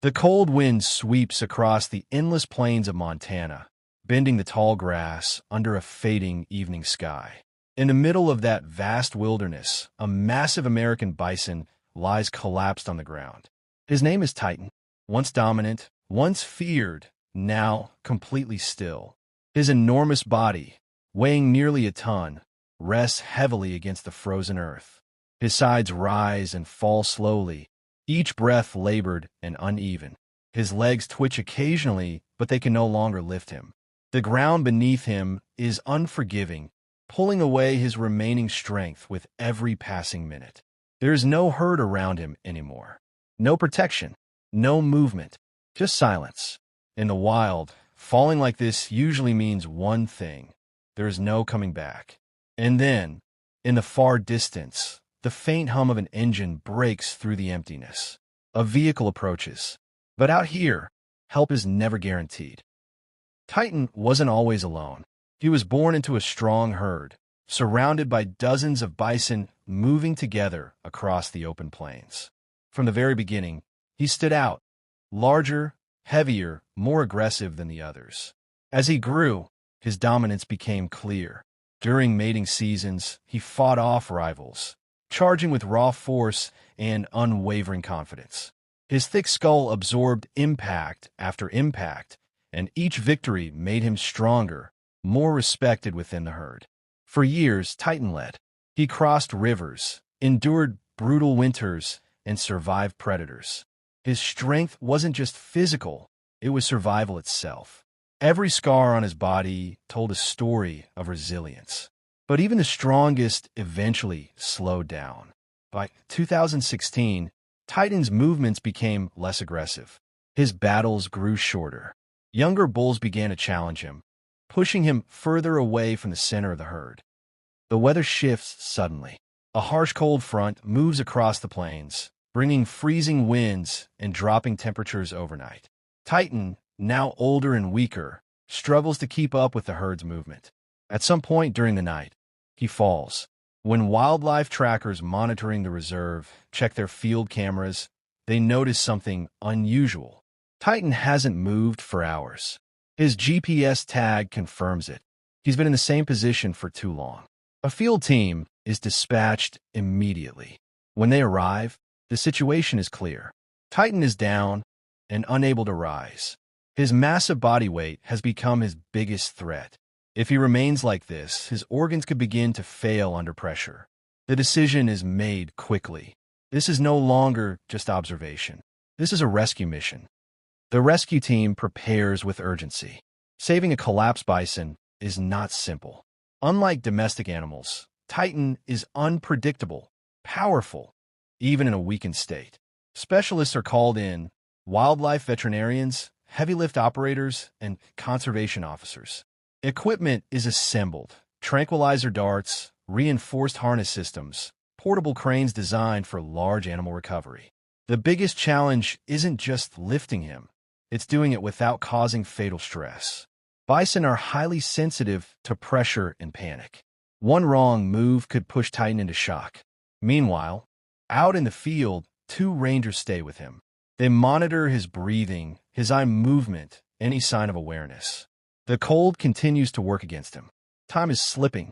The cold wind sweeps across the endless plains of Montana, bending the tall grass under a fading evening sky. In the middle of that vast wilderness, a massive American bison lies collapsed on the ground. His name is Titan, once dominant, once feared, now completely still. His enormous body, weighing nearly a ton, rests heavily against the frozen earth. His sides rise and fall slowly, each breath labored and uneven. His legs twitch occasionally, but they can no longer lift him. The ground beneath him is unforgiving, pulling away his remaining strength with every passing minute. There is no herd around him anymore. No protection, no movement, just silence. In the wild, falling like this usually means one thing: there is no coming back. And then, in the far distance, the faint hum of an engine breaks through the emptiness. A vehicle approaches. But out here, help is never guaranteed. Titan wasn't always alone. He was born into a strong herd, surrounded by dozens of bison moving together across the open plains. From the very beginning, he stood out, larger, heavier, more aggressive than the others. As he grew, his dominance became clear. During mating seasons, he fought off rivals, charging with raw force and unwavering confidence. His thick skull absorbed impact after impact, and each victory made him stronger, more respected within the herd. For years, Titan led. He crossed rivers, endured brutal winters, and survived predators. His strength wasn't just physical, it was survival itself. Every scar on his body told a story of resilience. But even the strongest eventually slowed down. By 2016, Titan's movements became less aggressive. His battles grew shorter. Younger bulls began to challenge him, pushing him further away from the center of the herd. The weather shifts suddenly. A harsh cold front moves across the plains, bringing freezing winds and dropping temperatures overnight. Titan, now older and weaker, struggles to keep up with the herd's movement. At some point during the night, he falls. When wildlife trackers monitoring the reserve check their field cameras, they notice something unusual. Titan hasn't moved for hours. His GPS tag confirms it. He's been in the same position for too long. A field team is dispatched immediately. When they arrive, the situation is clear. Titan is down and unable to rise. His massive body weight has become his biggest threat. If he remains like this, his organs could begin to fail under pressure. The decision is made quickly. This is no longer just observation. This is a rescue mission. The rescue team prepares with urgency. Saving a collapsed bison is not simple. Unlike domestic animals, Titan is unpredictable, powerful, even in a weakened state. Specialists are called in: wildlife veterinarians, heavy lift operators, and conservation officers. Equipment is assembled: tranquilizer darts, reinforced harness systems, portable cranes designed for large animal recovery. The biggest challenge isn't just lifting him, it's doing it without causing fatal stress. Bison are highly sensitive to pressure and panic. One wrong move could push Titan into shock. Meanwhile, out in the field, two rangers stay with him. They monitor his breathing, his eye movement, any sign of awareness. The cold continues to work against him. Time is slipping.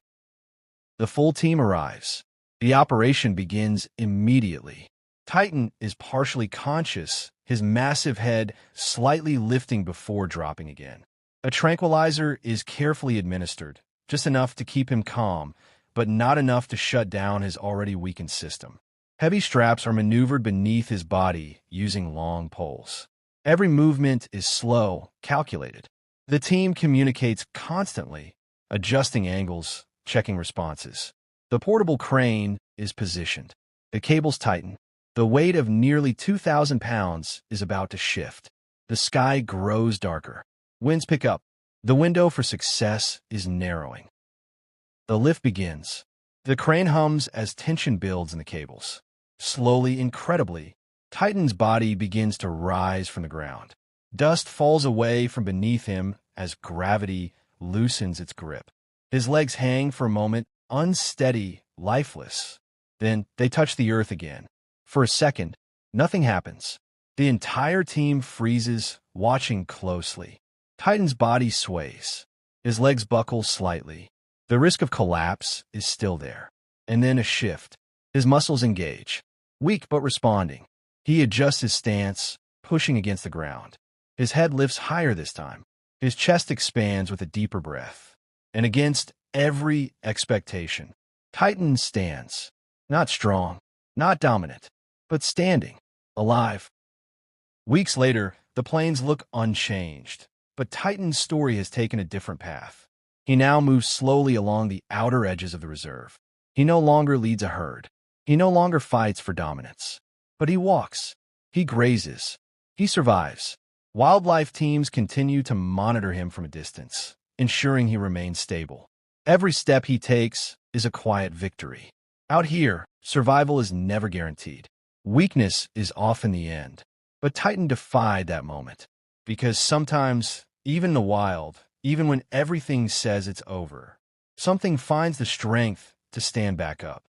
The full team arrives. The operation begins immediately. Titan is partially conscious, his massive head slightly lifting before dropping again. A tranquilizer is carefully administered, just enough to keep him calm, but not enough to shut down his already weakened system. Heavy straps are maneuvered beneath his body using long poles. Every movement is slow, calculated. The team communicates constantly, adjusting angles, checking responses. The portable crane is positioned. The cables tighten. The weight of nearly 2,000 pounds is about to shift. The sky grows darker. Winds pick up. The window for success is narrowing. The lift begins. The crane hums as tension builds in the cables. Slowly, incredibly, Titan's body begins to rise from the ground. Dust falls away from beneath him as gravity loosens its grip. His legs hang for a moment, unsteady, lifeless. Then they touch the earth again. For a second, nothing happens. The entire team freezes, watching closely. Titan's body sways. His legs buckle slightly. The risk of collapse is still there. And then a shift. His muscles engage. Weak but responding. He adjusts his stance, pushing against the ground. His head lifts higher this time. His chest expands with a deeper breath. And against every expectation, Titan stands. Not strong, not dominant, but standing, alive. Weeks later, the plains look unchanged, but Titan's story has taken a different path. He now moves slowly along the outer edges of the reserve. He no longer leads a herd. He no longer fights for dominance. But he walks. He grazes. He survives. Wildlife teams continue to monitor him from a distance, ensuring he remains stable. Every step he takes is a quiet victory. Out here, survival is never guaranteed. Weakness is often the end. But Titan defied that moment. Because sometimes, even in the wild, even when everything says it's over, something finds the strength to stand back up.